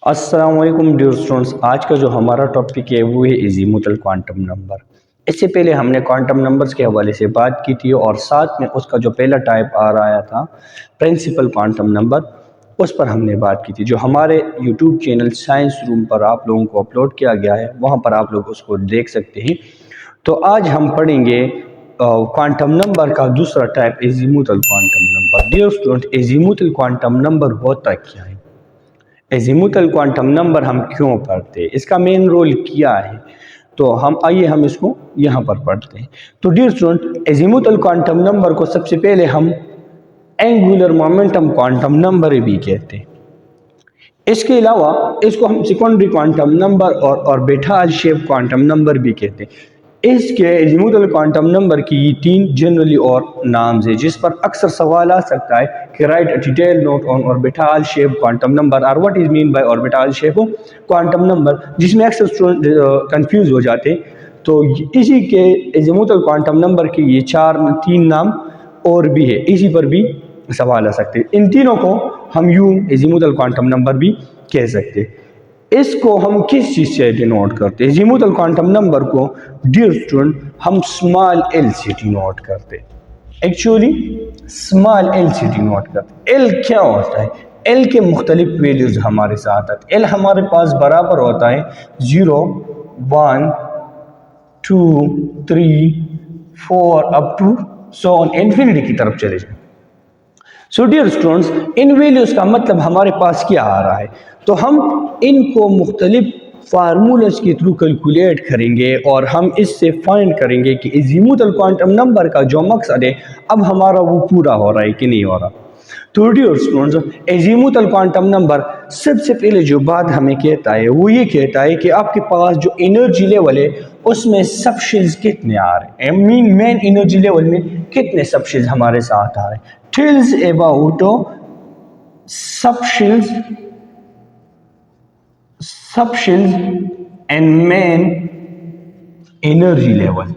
अस्सलाम वालेकुम dear students. आज का जो हमारा टॉपिक है वो है अज़ीमुतल क्वांटम नंबर। इससे पहले हमने क्वांटम नंबर्स के हवाले से बात की थी और साथ में उसका जो पहला टाइप आ रहा था प्रिंसिपल क्वांटम नंबर, उस पर हमने बात की थी, जो हमारे यूट्यूब चैनल साइंस रूम पर आप लोगों को अपलोड किया गया है, वहाँ पर आप लोग उसको देख सकते हैं। तो आज हम पढ़ेंगे क्वांटम नंबर का दूसरा type azimuthal quantum number. Dear student, azimuthal quantum number होता क्या है, अज़ीमुतल क्वांटम नंबर हम क्यों पढ़ते हैं, इसका मेन रोल क्या है, तो हम इसको यहाँ पर पढ़ते हैं। तो dear student, azimuthal quantum number को सबसे पहले हम एंगुलर मोमेंटम क्वांटम नंबर भी कहते हैं। इसके अलावा इसको हम सेकेंडरी क्वांटम नंबर और ऑर्बिटल शेप क्वांटम नंबर भी कहते हैं। इसके अज़ीमुतल क्वांटम नंबर की ये 3 जनरली और नाम्स है, जिस पर अक्सर सवाल आ सकता है कि write a detail note on orbital shape quantum number और what is mean by orbital shape quantum number, जिसमें अक्सर स्टूडेंट कंफ्यूज हो जाते हैं। तो इसी के अज़ीमुतल क्वांटम नंबर के ये 3 नाम और भी है, इसी पर भी सवाल आ सकते हैं। इन तीनों को हम यूं अज़ीमुतल क्वांटम नंबर भी कह सकते हैं। इसको हम किस चीज़ से डिनोट करते हैं? अज़ीमुतल क्वांटम नंबर को डियर स्टूडेंट हम स्मॉल एल से डिनोट करते हैं। एक्चुअली स्मॉल एल से डिनोट करते हैं। एल क्या होता है? एल के मुख्तलिफ वैल्यूज हमारे साथ आते हैं। एल हमारे पास बराबर होता है 0, 1, 2, 3, 4 up to so on infinity की तरफ चले जाए। सो डियर स्टूडेंट्स, इन वैल्यूज का मतलब हमारे पास क्या आ रहा है, तो हम इनको मुख्तलिफ फार्मूलाज के थ्रू कैलकुलेट करेंगे और हम इससे फाइंड करेंगे कि अज़ीमुतल क्वांटम नंबर का जो मकसद है अब हमारा वो पूरा हो रहा है कि नहीं हो रहा। तो डियर स्टूडेंट्स, अज़ीमुतल क्वांटम नंबर सबसे पहले जो बात हमें कहता है वो ये कहता है कि आपके पास जो एनर्जी लेवल है उसमें सबशेल्स कितने आ रहे हैं, मेन एनर्जी लेवल में कितने सबशेल्स हमारे साथ आ रहे हैं। tells about subshells and main energy level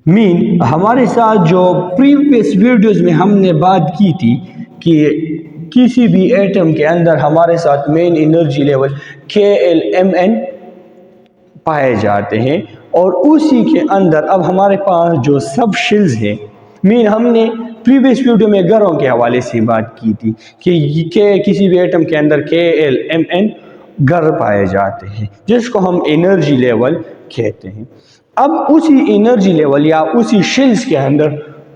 mean हमारे साथ जो प्रीवियस वीडियोस में हमने बात की थी कि किसी भी एटम के अंदर हमारे साथ मेन एनर्जी लेवल KLMN पाए जाते हैं, और उसी के अंदर अब हमारे पास जो सब शेल्स हैं, मीन हमने प्रीवियस वीडियो में घरों के हवाले से बात की थी कि किसी भी एटम के अंदर KLMN घर पाए जाते हैं, जिसको हम एनर्जी लेवल कहते हैं। अब उसी एनर्जी लेवल या उसी शेल्स के अंदर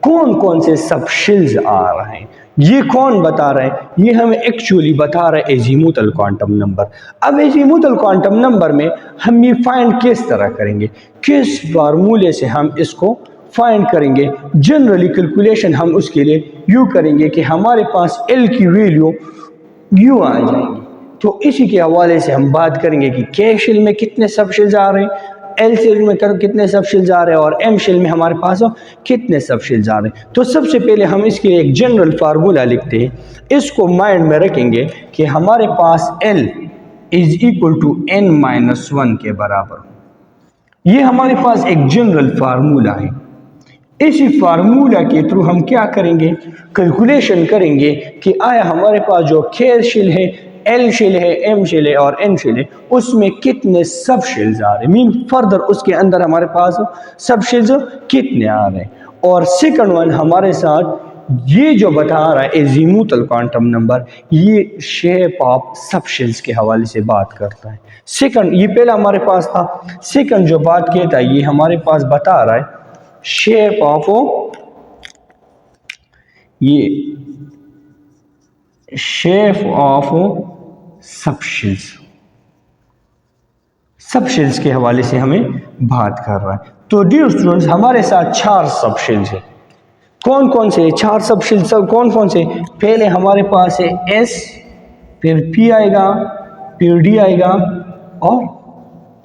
कौन कौन से सब शेल्स आ रहे हैं, ये कौन बता रहे हैं? ये हमें एक्चुअली बता रहे हैं अज़ीमुतल क्वांटम नंबर। अब अज़ीमुतल क्वांटम नंबर में हम ये फाइंड किस तरह करेंगे, किस फार्मूले से हम इसको फाइंड करेंगे? जनरली कैलकुलेशन हम उसके लिए यूँ करेंगे कि हमारे पास एल की वैल्यू यूँ आ जाएंगी। तो इसी के हवाले से हम बात करेंगे कि के शेल में कितने सब शेल्स आ रहे हैं, एल शेल में कितने सब शेल्स आ रहे हैं और एम शेल में हमारे पास कितने सब शेल्स आ रहे हैं। तो सबसे पहले हम इसके लिए एक जनरल फार्मूला लिखते हैं, इसको माइंड में रखेंगे कि हमारे पास L is equal to n-1 के बराबर। ये हमारे पास एक जनरल फार्मूला है। इसी फार्मूला के थ्रू हम क्या करेंगे, कैलकुलेशन करेंगे कि आया हमारे पास जो के शेल है, एल शेल है, एम शेल है और एन शेल है, उसमें कितने सब शेल्स आ रहे हैं, मीन फर्दर उसके अंदर हमारे पास सब शेल्स कितने आ रहे हैं। और सेकंड वन हमारे साथ ये जो बता रहा है अज़ीमुतल क्वांटम नंबर, ये शेप ऑफ सब शेल्स के हवाले से बात करता है। सेकंड, ये पहला हमारे पास था, सेकंड जो बात कहता है ये हमारे पास बता रहा है शेप ऑफ सब शेल्स के हवाले से हमें बात कर रहा है। तो डियर स्टूडेंट्स, हमारे साथ 4 सब शेल्स है। कौन कौन से 4 सब शेल्स कौन कौन से? पहले हमारे पास है S, फिर P आएगा, फिर D आएगा और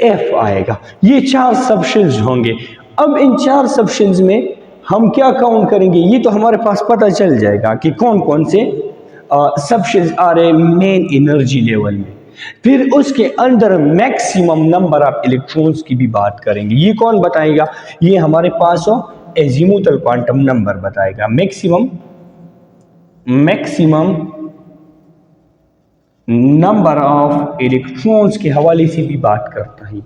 F आएगा। ये 4 सब शेल्स होंगे। अब इन 4 सब शेल्स में हम क्या काउंट करेंगे, ये तो हमारे पास पता चल जाएगा कि कौन कौन से सब शेल्स आ रहे मेन एनर्जी लेवल में। फिर उसके अंदर मैक्सिमम नंबर ऑफ इलेक्ट्रॉन्स की भी बात करेंगे। ये कौन बताएगा? ये हमारे पास अज़ीमुतल क्वांटम नंबर बताएगा। मैक्सिमम नंबर ऑफ इलेक्ट्रॉन्स के हवाले से भी बात करता है।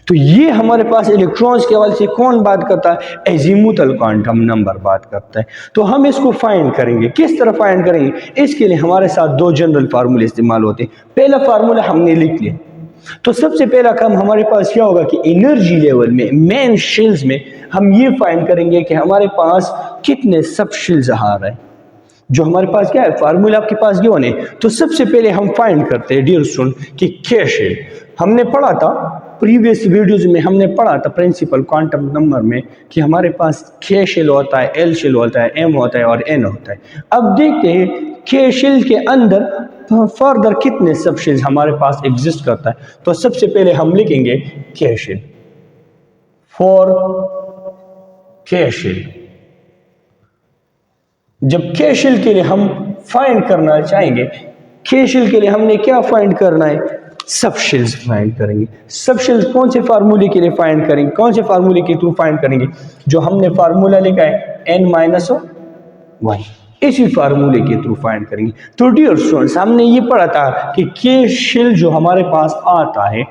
तो ये हमारे पास इलेक्ट्रॉन्स के हवाले से कौन बात करता है? एजीमुथल क्वांटम नंबर बात करता है। तो हम इसको फाइंड करेंगे। किस तरह फाइंड करेंगे? इसके लिए हमारे साथ दो जनरल फार्मूले इस्तेमाल होते हैं। पहला फार्मूला हमने लिख लिया। तो सबसे पहला काम हमारे पास क्या होगा कि एनर्जी लेवल में मेन शेल्स में हम ये फाइंड करेंगे कि हमारे पास कितने सब शेल्स आ रहे हैं। जो हमारे पास क्या है, फार्मूला आपके पास क्यों है। तो सबसे पहले हम फाइंड करते हैं डियर स्टूडेंट कि के शेल। हमने पढ़ा था प्रीवियस वीडियोज में, हमने पढ़ा था प्रिंसिपल क्वांटम नंबर में कि हमारे पास के शेल होता है, एल शेल होता है, एम होता है और एन होता है। अब देखते हैं के शेल के अंदर फर्दर कितने सब शेल्स हमारे पास एग्जिस्ट करता है। तो सबसे पहले हम लिखेंगे के शेल फॉर के शेल। जब के शेल के लिए हम फाइंड करना चाहेंगे, के शेल के लिए हमने क्या फाइंड करना है? सब शेल्स फाइंड करेंगे। सब शेल्स कौन से फार्मूले के लिए फाइंड करेंगे? कौन से फार्मूले के थ्रू फाइंड करेंगे? जो हमने फार्मूला लिखा है n-1, इसी फार्मूले के थ्रू फाइंड करेंगे। तो डियर स्टूडेंट्स, हमने ये पढ़ा था कि के शेल जो हमारे पास आता है,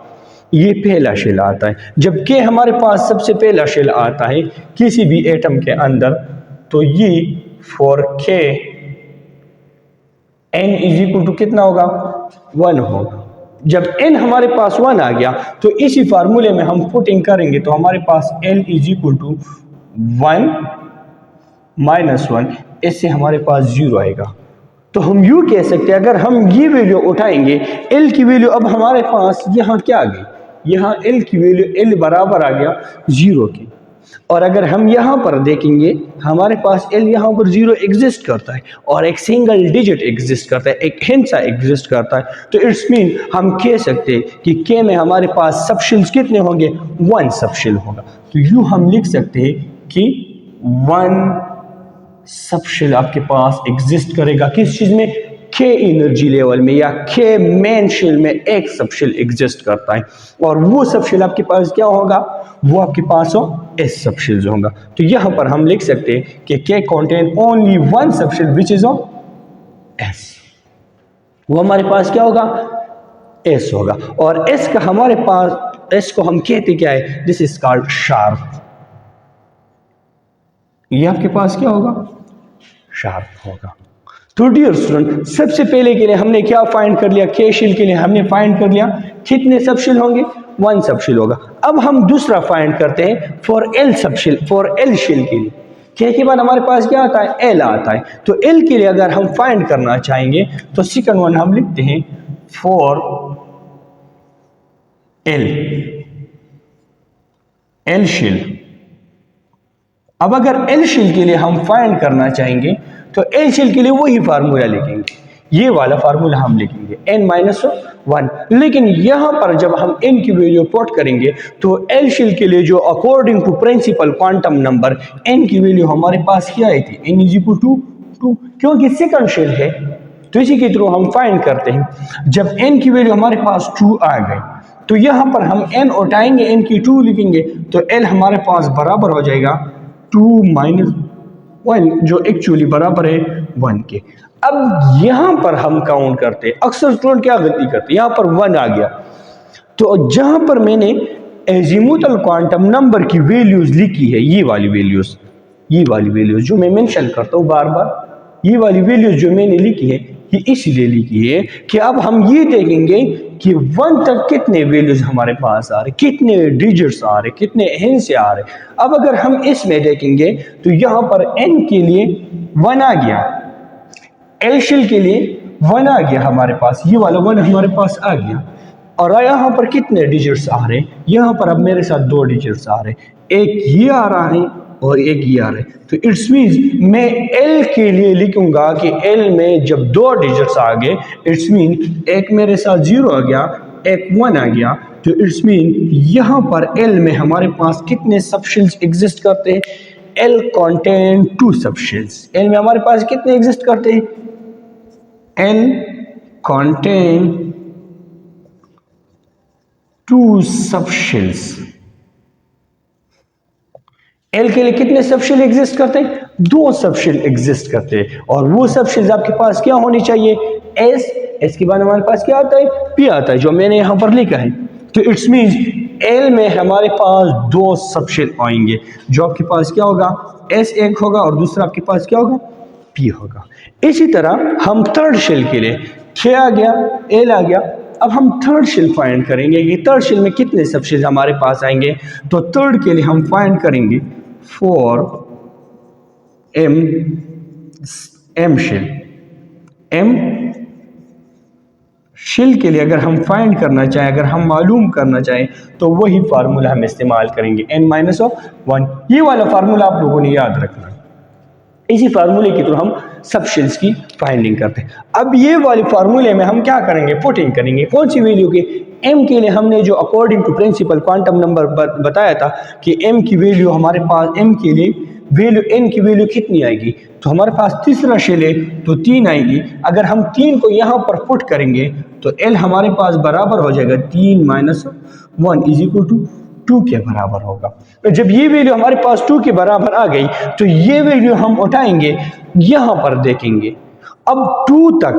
ये पहला शेल आता है। जब के हमारे पास सबसे पहला शेल आता है किसी भी एटम के अंदर, तो ये फॉर के n इज इक्वल टू कितना होगा? 1 होगा। जब n हमारे पास 1 आ गया तो इसी फार्मूले में हम पुटिंग करेंगे, तो हमारे पास l is equal to 1 minus 1, इससे हमारे पास 0 आएगा। तो हम यूं कह सकते हैं, अगर हम ये वैल्यू उठाएंगे, l की वैल्यू अब हमारे पास यहाँ क्या आ गई? यहाँ l की वैल्यू l बराबर आ गया 0 की। और अगर हम यहाँ पर देखेंगे, हमारे पास l यहाँ पर 0 एग्जिस्ट करता है और एक सिंगल डिजिट एग्जिस्ट करता है, एक हिंसा एग्जिस्ट करता है। तो इट्स मीन हम कह सकते हैं कि k में हमारे पास सब शेल्स कितने होंगे? 1 सब शेल होगा। तो यूँ हम लिख सकते हैं कि 1 सब शेल आपके पास एग्जिस्ट करेगा। किस चीज़ में? के एनर्जी लेवल में या के मेन शेल में एक सब शेल एग्जिस्ट करता है। और वो सब शेल आपके पास क्या होगा? वो आपके पास हो एस सब शेल्स होगा। तो यहाँ पर हम लिख सकते हैं कि के contain only 1 subshell which is of s. वो हमारे पास क्या होगा? एस होगा। और एस का हमारे पास, एस को हम कहते क्या है? This is called sharp. ये आपके पास क्या होगा? शार्प होगा। तो डियर स्टूडेंट, सबसे पहले के लिए हमने क्या फाइंड कर लिया? के शेल के लिए हमने फाइंड कर लिया कितने सब शेल होंगे? 1 सब शेल होगा। अब हम दूसरा फाइंड करते हैं for L subshell, for L shell के लिए। के बाद हमारे पास क्या आता है? एल आता है। तो एल के लिए अगर हम फाइंड करना चाहेंगे तो सेकंड वन हम लिखते हैं फॉर एल, एल शेल। अब अगर एल शेल के लिए हम फाइंड करना चाहेंगे तो एल शेल के लिए वही फार्मूला लिखेंगे, ये वाला फार्मूला हम लिखेंगे n-1। लेकिन यहां पर जब हम n की वैल्यू पुट करेंगे तो एल शेल के लिए जो according to principal quantum number n की वैल्यू हमारे पास क्या आई थी? n इज इक्वल टू 2, क्योंकि सेकंड शेल है। तो इसी के थ्रू हम फाइंड करते हैं। जब n की वैल्यू हमारे पास 2 आ गई तो यहां पर हम n उठाएंगे, n की 2 लिखेंगे, तो l हमारे पास बराबर हो जाएगा 2 माइनस 1, जो एक्चुअली बराबर है 1 के। अब यहां पर हम काउंट करते हैं। अक्सर स्टूडेंट क्या गलती करते हैं? यहां पर 1 आ गया, तो जहां पर मैंने एजीमुथल क्वांटम नंबर की वैल्यूज लिखी है, ये वाली वैल्यूज जो मैं मेंशन करता हूं बार बार, ये वाली वैल्यूज जो मैंने लिखी है, ये इसलिए लिखी है कि अब हम ये देखेंगे कि 1 तक कितने वैल्यूज हमारे पास आ रहे, कितने डिजिट्स आ रहे, कितने हिंसे आ रहे। अब अगर हम इसमें देखेंगे तो यहां पर n के लिए 1 आ गया, एल शेल के लिए 1 आ गया हमारे पास, ये वाला 1 हमारे पास आ गया। और यहां पर कितने डिजिट्स आ रहे? यहां पर अब मेरे साथ 2 डिजिट्स आ रहे, एक ये आ रहा है और एक ये आ रहा है। तो इट्स मीन्स मैं एल के लिए लिखूंगा कि एल में जब 2 डिजिट्स आ गए, इट्स मीन एक मेरे साथ 0 आ गया, एक 1 आ गया। तो इट्स मीन यहां पर एल में हमारे पास कितने सब शेल्स एग्जिस्ट करते हैं? एल कंटेन 2 सब शेल्स। एल में हमारे पास कितने एग्जिस्ट करते हैं? एल कंटेन 2 सब शेल्स। एल के लिए कितने सब शेल एग्जिस्ट करते हैं? 2 सब शेल एग्जिस्ट करते हैं। और वो सब शेल्स आपके पास क्या होनी चाहिए? एस के बाद हमारे पास क्या आता है, पी आता है, जो मैंने यहाँ पर लिखा है। तो इट्स मीन्स एल में हमारे पास दो सबशेल आएंगे, जो आपके पास क्या होगा, एस एक होगा और दूसरा आपके पास क्या होगा, पी होगा। इसी तरह हम थर्ड शेल के लिए के आ गया, एल आ गया। अब हम थर्ड शेल फाइंड करेंगे कि थर्ड शेल में कितने सबशेल हमारे पास आएंगे। तो थर्ड के लिए हम फाइंड करेंगे for M shell. M shell के लिए अगर हम फाइंड करना चाहें, अगर हम मालूम करना चाहें, तो वही फार्मूला हम इस्तेमाल करेंगे n-1। ये वाला फार्मूला आप लोगों ने याद रखना है। इसी फार्मूले के थ्रू हम सब शेल्स की फाइंडिंग करते हैं। अब ये वाले फार्मूले में हम क्या करेंगे, पुटिंग करेंगे। कौन सी वैल्यू के, m के लिए हमने जो according to principal quantum number बताया था कि m की वैल्यू हमारे पास, m के लिए वैल्यू n की वैल्यू कितनी आएगी। तो हमारे पास तीसरा शेल है तो 3 आएगी। अगर हम 3 को यहाँ पर पुट करेंगे तो l हमारे पास बराबर हो जाएगा 3 - 1 = 2 के बराबर होगा। तो जब ये वैल्यू हमारे पास 2 के बराबर आ गई तो ये वैल्यू हम उठाएंगे, यहाँ पर देखेंगे। अब 2 तक,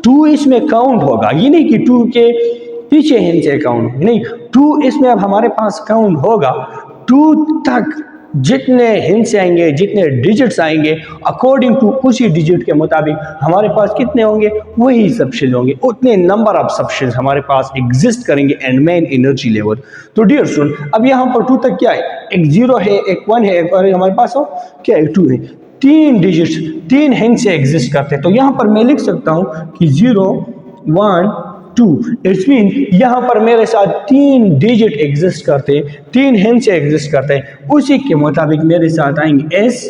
2 इसमें काउंट होगा, ये नहीं कि 2 के पीछे हिंद से काउंट, नहीं, 2 इसमें अब हमारे पास काउंट होगा। 2 तक जितने हिंस आएंगे, जितने डिजिट्स आएंगे, अकॉर्डिंग टू उसी डिजिट के मुताबिक हमारे पास कितने होंगे, वही सबशेल होंगे। उतने नंबर ऑफ सबशेल हमारे पास एग्जिस्ट करेंगे एंड मेन एनर्जी लेवल। तो डियर स्टूडेंट, अब यहाँ पर 2 तक क्या है, एक 0 है, एक 1 है, और हमारे पास हो क्या है, 2 है। 3 डिजिट्स, 3 हिंस से एग्जिस्ट करते हैं। तो यहाँ पर मैं लिख सकता हूँ कि 0 1 2। इट्स मीन यहाँ पर मेरे साथ 3 डिजिट एग्जिस्ट करते, 3 हिंस से एग्जिस्ट करते हैं। उसी के मुताबिक मेरे साथ आएंगे एस,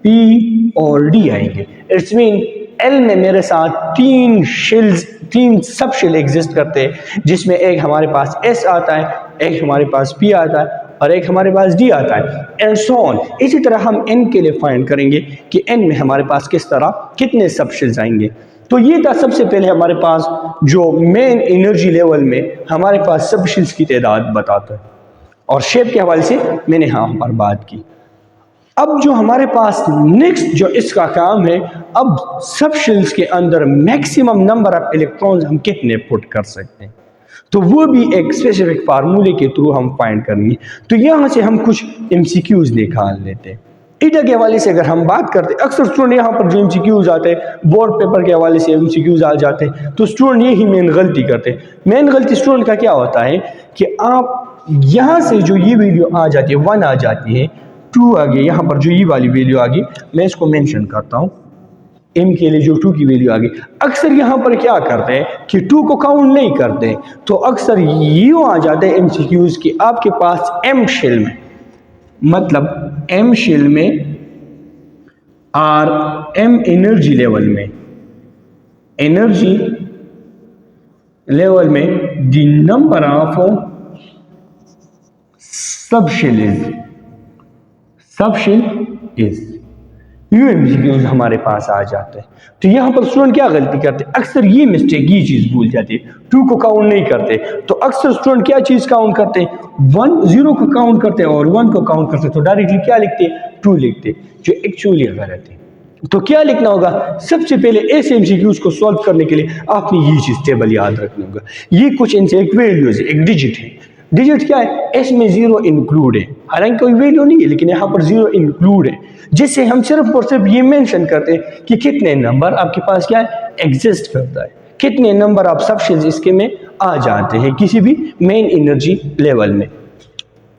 पी और डी आएंगे। इट्स मीन एल में मेरे साथ 3 शेल्स, 3 सब शेल एग्जिस्ट करते हैं, जिसमें एक हमारे पास एस आता है, एक हमारे पास पी आता है और एक हमारे पास डी आता है, एंड सो ऑन। इसी तरह हम एन के लिए फाइंड करेंगे कि एन में हमारे पास किस तरह कितने सब शेल्स आएंगे। तो ये था सबसे पहले हमारे पास जो मेन एनर्जी लेवल में हमारे पास सब शेल्स की तादाद बताता है, और शेप के हवाले से मैंने यहाँ पर बात की। अब जो हमारे पास नेक्स्ट जो इसका काम है, अब सब शेल्स के अंदर मैक्सिमम नंबर ऑफ इलेक्ट्रॉन्स हम कितने पुट कर सकते हैं, तो वो भी एक स्पेसिफिक फार्मूले के थ्रू हम फाइंड करेंगे। तो यहाँ से हम कुछ MCQs निकाल लेते हैं। ईटा के हवाले से अगर हम बात करते हैं, अक्सर स्टूडेंट यहाँ पर जो MCQs आते हैं, बोर्ड पेपर के हवाले से MCQs आ जाते हैं, तो स्टूडेंट यही मेन गलती करते हैं। मेन गलती स्टूडेंट का क्या होता है कि आप यहाँ से जो ये वैल्यू आ जाती है, 1 आ जाती है, 2 आ गई, यहाँ पर जो ये वाली वैल्यू आ गई, मैं इसको मेंशन करता हूँ, m के लिए जो 2 की वैल्यू आ गई। अक्सर यहाँ पर क्या करते हैं कि 2 को काउंट नहीं करते, तो अक्सर यूँ आ जाते हैं MCQs कि आपके पास m शेल में, मतलब m शेल में और m एनर्जी लेवल में, एनर्जी लेवल में the number of subshell is MCQs हमारे पास आ जाते हैं। तो यहाँ पर स्टूडेंट क्या गलती करते हैं, अक्सर ये मिस्टेक, ये चीज़ भूल जाती है, 2 को काउंट नहीं करते। तो अक्सर स्टूडेंट क्या चीज़ काउंट करते हैं, 1 0 को काउंट करते हैं और 1 को काउंट करते हैं, तो डायरेक्टली क्या लिखते हैं, 2 लिखते, जो एक्चुअली गलत है। तो क्या लिखना होगा, सबसे पहले ऐसे MCQs को सॉल्व करने के लिए आपने ये चीज़ टेबल याद रखना होगा। ये कुछ इनसे एक वैल्यूज है, एक डिजिट है, डिजिट क्या है, एस में 0 इंक्लूड है, हालांकि कोई वैल्यू नहीं है, लेकिन यहाँ पर 0 इंक्लूड है, जिससे हम सिर्फ और सिर्फ ये मेंशन करते हैं कि कितने नंबर आपके पास क्या है, एग्जिस्ट करता है, कितने नंबर ऑफ सबशेल्स इसके में आ जाते हैं किसी भी मेन एनर्जी लेवल में,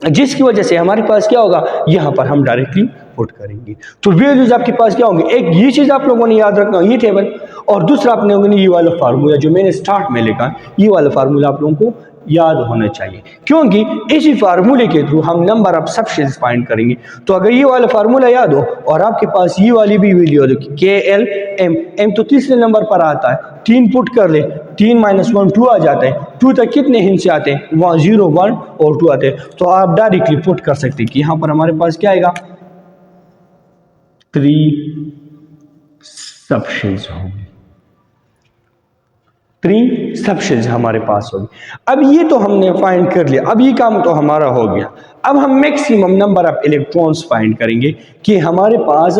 जिसकी वजह से हमारे पास क्या होगा, यहाँ पर हम डायरेक्टली पुट करेंगे। तो वैल्यूज आपके पास क्या होंगे, एक ये चीज़ आप लोगों ने याद रखना, ये टेबल, और दूसरा आपने होगा ये वाला फार्मूला जो मैंने स्टार्ट में लिखा, ये वाला फार्मूला आप लोगों को याद होना चाहिए, क्योंकि इसी फार्मूले के थ्रू हम नंबर ऑफ सबशेल्स फाइंड करेंगे। तो अगर ये वाला फार्मूला याद हो और आपके पास ये वाली भी वैल्यू हो, KLM तो तीसरे नंबर पर आता है, 3 पुट कर ले, 3 - 1 2 आ जाता है, 2 तक कितने हिंस आते हैं, 0 1 और 2 आते हैं। तो आप डायरेक्टली पुट कर सकते हैं कि यहाँ पर हमारे पास क्या आएगा, 3 सबशेल्स होंगे, 3 सबशेल्स हमारे पास होगी। अब ये तो हमने फाइंड कर लिया, अब ये काम तो हमारा हो गया। अब हम maximum number of electrons find करेंगे कि हमारे पास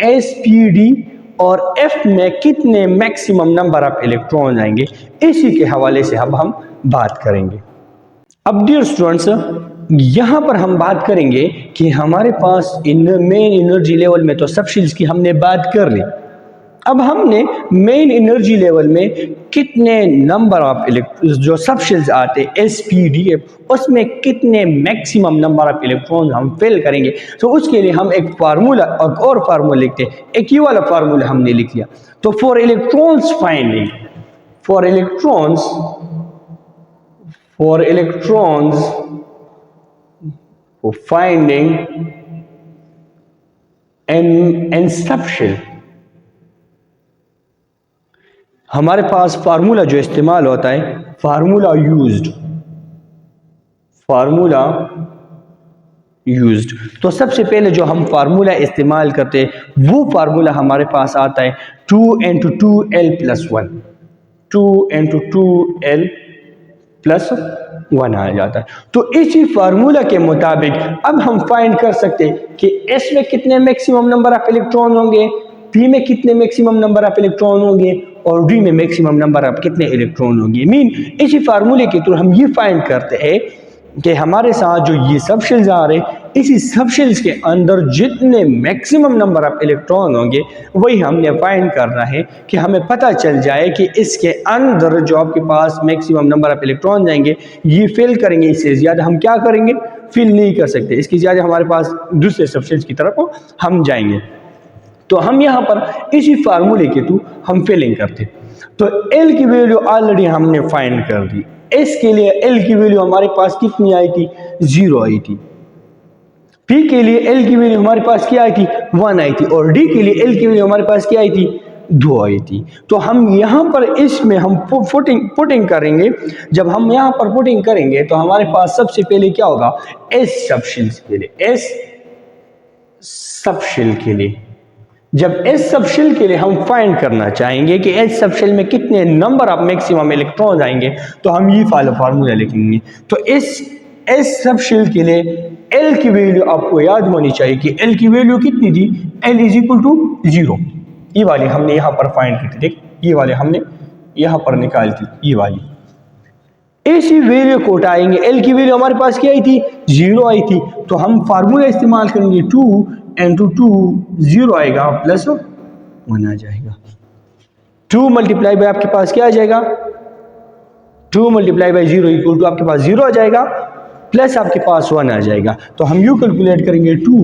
SPD और एफ में कितने मैक्सिमम नंबर ऑफ इलेक्ट्रॉन आएंगे, इसी के हवाले से अब हम बात करेंगे। अब डियर स्टूडेंट्स, यहाँ पर हम बात करेंगे कि हमारे पास मेन एनर्जी लेवल में तो सब शेल्स की हमने बात कर ली। अब हमने मेन एनर्जी लेवल में कितने नंबर ऑफ जो सब शेल्स आते हैं SPDF, उसमें कितने मैक्सिमम नंबर ऑफ इलेक्ट्रॉन हम फिल करेंगे। तो उसके लिए हम एक फार्मूला और फार्मूला लिखते हैं, एक ही वाला फार्मूला हमने लिख लिया। तो for electrons finding, for electrons finding and subshell, हमारे पास फार्मूला जो इस्तेमाल होता है, फार्मूला यूज्ड। तो सबसे पहले जो हम फार्मूला इस्तेमाल करते हैं वो फार्मूला हमारे पास आता है 2 × 2l + 1, 2 × 2l + 1 आ जाता है। तो इसी फार्मूला के मुताबिक अब हम फाइंड कर सकते हैं कि S में कितने मैक्सिमम नंबर ऑफ इलेक्ट्रॉन होंगे, P में कितने मैक्सिमम नंबर ऑफ इलेक्ट्रॉन होंगे और D में मैक्सिमम नंबर ऑफ कितने इलेक्ट्रॉन होंगे। मीन इसी फार्मूले के थ्रू हम ये फाइंड करते हैं कि हमारे साथ जो ये सब शेल्स आ रहे हैं, इसी सब शेल्स के अंदर जितने मैक्सिमम नंबर ऑफ इलेक्ट्रॉन होंगे वही हमने फाइंड करना है कि हमें पता चल जाए कि इसके अंदर जो आपके पास मैक्सिमम नंबर ऑफ इलेक्ट्रॉन जाएंगे ये फिल करेंगे, इससे ज़्यादा हम क्या करेंगे, फिल नहीं कर सकते, इसकी ज़्यादा हमारे पास दूसरे सब शेल्स की तरफ हम जाएंगे। तो हम यहाँ पर इसी फार्मूले के थ्रू हम फिलिंग करते। तो L की वैल्यू ऑलरेडी हमने फाइंड कर दी। S के लिए L की वैल्यू हमारे पास कितनी आई थी, 0 आई थी। P के लिए L की वैल्यू हमारे पास क्या आई थी, 1 आई थी। और D के लिए L की वैल्यू हमारे पास क्या आई थी, 2 आई थी। तो हम यहाँ पर इसमें हम पुटिंग करेंगे। जब हम यहाँ पर पुटिंग करेंगे तो हमारे पास सबसे पहले क्या होगा, S सब शेल्स के लिए, S सब शेल के लिए, जब S सब शेल के लिए हम फाइंड करना चाहेंगे कि S सब शेल में कितने नंबर ऑफ मैक्सिमम इलेक्ट्रॉन आएंगे, तो हम ये फार्मूला लिखेंगे। तो S सब शेल के लिए L की वैल्यू आपको याद होनी चाहिए कि L की वैल्यू कितनी थी, L = 0। ये वाली हमने यहाँ पर फाइंड की थी, देख ये वाली हमने यहाँ पर निकाली थी, ये वाली। इसी वैल्यू को उठाएंगे, L की वैल्यू हमारे पास क्या आई थी, 0 आई थी। तो हम फार्मूला इस्तेमाल करेंगे 2 × 2 0 आएगा +1 आ जाएगा। 2 × आपके पास क्या आ जाएगा, 2 × 0 = आपके पास 0 आ जाएगा, प्लस आपके पास 1 आ जाएगा। तो हम यू कैलकुलेट करेंगे 2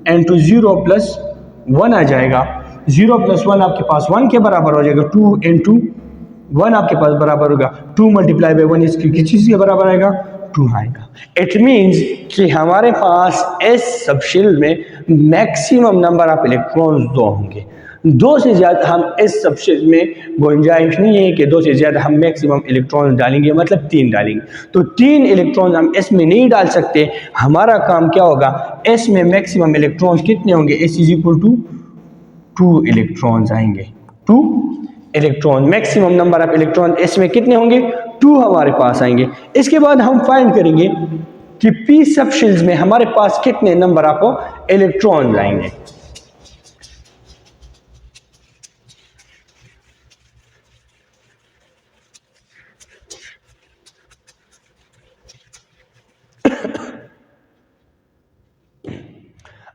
× 0 + 1 आ जाएगा। 0 + 1 आपके पास 1 के बराबर हो जाएगा। 2 × 1 आपके पास बराबर होगा 2 × 1 इसकी किस चीज़ के बराबर आएगा, 2 आएगा। इट मीन्स कि हमारे पास S सब शेल में मैक्सिमम नंबर ऑफ इलेक्ट्रॉन्स 2 होंगे। 2 से ज़्यादा हम S सब शेल में गुंजाइश नहीं है कि 2 से ज़्यादा हम मैक्सिमम इलेक्ट्रॉन डालेंगे, मतलब 3 डालेंगे। तो 3 इलेक्ट्रॉन हम S में नहीं डाल सकते। हमारा काम क्या होगा, S में मैक्सिमम इलेक्ट्रॉन्स कितने होंगे, S = 2 इलेक्ट्रॉन्स आएंगे। 2 electron, maximum number of electron S में कितने होंगे, 2 हमारे पास आएंगे। इसके बाद हम फाइंड करेंगे कि P सब शेल्स में हमारे पास कितने नंबर ऑफ इलेक्ट्रॉन आएंगे।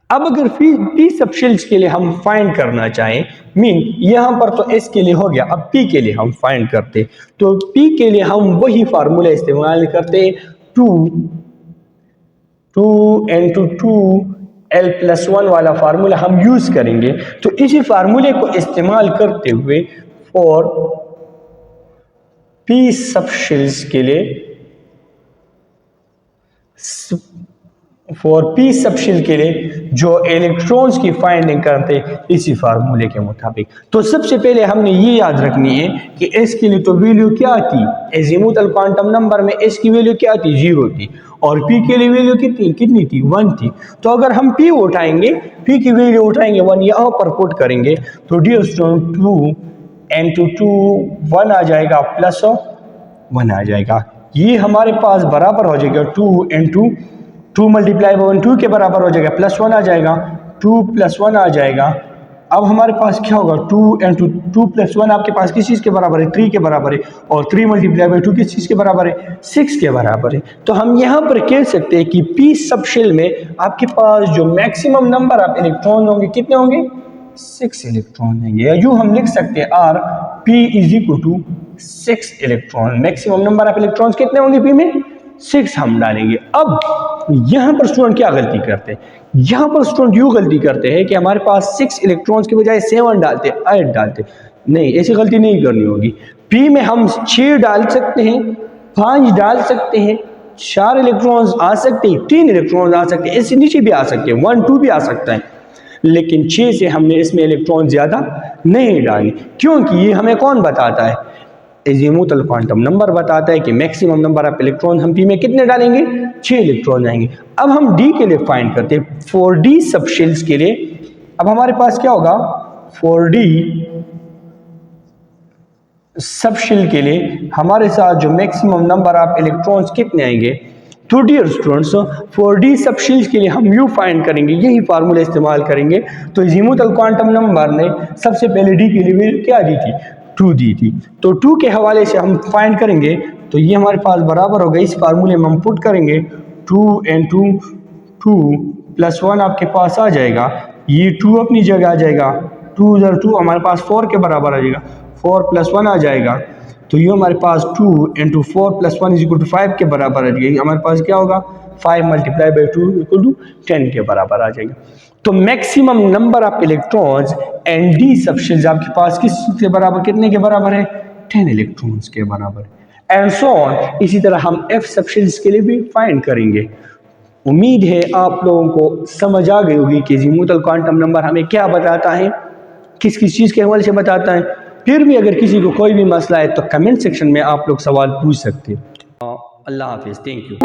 अब अगर P सब शेल्स के लिए हम फाइंड करना चाहें, मीन यहाँ पर तो S के लिए हो गया, अब P के लिए हम फाइंड करते। तो P के लिए हम वही फार्मूला इस्तेमाल करते, 2 × 2l + 1 वाला फार्मूला हम यूज करेंगे। तो इसी फार्मूले को इस्तेमाल करते हुए और P सब शेल्स के लिए, P सब शेल के लिए जो इलेक्ट्रॉन्स की फाइंडिंग करते इसी फार्मूले के मुताबिक। तो सबसे पहले हमने ये याद रखनी है कि S के लिए तो वैल्यू क्या थी, एजीमुथल क्वांटम नंबर में S की वैल्यू क्या थी, 0 थी। और P के लिए वैल्यू कितनी थी, 1 थी। तो अगर हम P उठाएंगे, P की वैल्यू उठाएंगे 1, यहाँ पर पुट करेंगे तो डियर स्टूडेंट 2 × 2 1 आ जाएगा, +1 आ जाएगा। ये हमारे पास बराबर हो जाएगा 2 × 2 × 1 2 के बराबर हो जाएगा, +1 आ जाएगा, 2 + 1 आ जाएगा अब हमारे पास क्या होगा 2 प्लस 1 आपके पास किस चीज़ के बराबर है 3 के बराबर है, और 3 मल्टीप्लाई बाई 2 किस चीज़ के बराबर है 6 के बराबर है। तो हम यहाँ पर कह सकते हैं कि पी सब शेल में आपके पास जो मैक्सिमम नंबर ऑफ इलेक्ट्रॉन होंगे कितने होंगे 6 इलेक्ट्रॉन होंगे, या यूँ हम लिख सकते हैं r p is equal to 6 electron. Maximum number of electrons कितने होंगे पी में 6 हम डालेंगे। अब यहाँ पर स्टूडेंट क्या गलती करते हैं, यहाँ पर स्टूडेंट यूँ गलती करते हैं कि हमारे पास 6 इलेक्ट्रॉन्स के बजाय 7 डालते 8 डालते। नहीं, ऐसी गलती नहीं करनी होगी। पी में हम 6 डाल सकते हैं, 5 डाल सकते हैं, 4 इलेक्ट्रॉन्स आ सकते हैं, 3 इलेक्ट्रॉन्स आ सकते हैं, इससे नीचे भी आ सकते हैं, 1 2 भी आ सकता है, लेकिन 6 से हमने इसमें इलेक्ट्रॉन ज़्यादा नहीं डाले, क्योंकि ये हमें कौन बताता है एजीमुथल क्वांटम नंबर बताता है कि मैक्सिमम नंबर ऑफ इलेक्ट्रॉन हम पी में कितने डालेंगे 6 इलेक्ट्रॉन आएंगे। अब हम डी के लिए फाइंड करते हैं, फॉर डी सब शेल्स के लिए। अब हमारे पास क्या होगा फॉर डी सब शेल के लिए हमारे साथ जो मैक्सिमम नंबर ऑफ इलेक्ट्रॉन्स कितने आएंगे। तो dear students for d subshells के लिए हम यू फाइंड करेंगे, यही फार्मूला इस्तेमाल करेंगे। तो एजीमुथल क्वांटम नंबर ने सबसे पहले डी की वैल्यू क्या दी थी 2 दी थी, तो 2 के हवाले से हम फाइंड करेंगे, तो ये हमारे पास बराबर होगा, इस फार्मूले में हम पुट करेंगे 2 into 2 प्लस 1 आपके पास आ जाएगा, ये 2 अपनी जगह आ जाएगा, 2 इधर 2 हमारे पास 4 के बराबर आ जाएगा, 4 प्लस 1 आ जाएगा, तो ये हमारे पास 2 into 4 plus 1 is equal to 5 के बराबर आ जाएगी। हमारे पास क्या होगा 5 मल्टीप्लाई बाई 2 इक्वल टू 10 के बराबर आ जाएगा। तो maximum number of electrons and D सब शेल्स आपके पास किस के बराबर कितने के बराबर है 10 इलेक्ट्रॉन्स के बराबर है, एंड सो ऑन। इसी तरह हम एफ सब शेल्स के लिए भी फाइंड करेंगे। उम्मीद है आप लोगों को समझ आ गई होगी कि एजीमुथल क्वांटम नंबर हमें क्या बताता है, किस किस चीज़ के हवाले से बताता है। फिर भी अगर किसी को कोई भी मसला है तो कमेंट सेक्शन में आप लोग सवाल पूछ सकते हैं। अल्लाह हाफिज़, थैंक यू।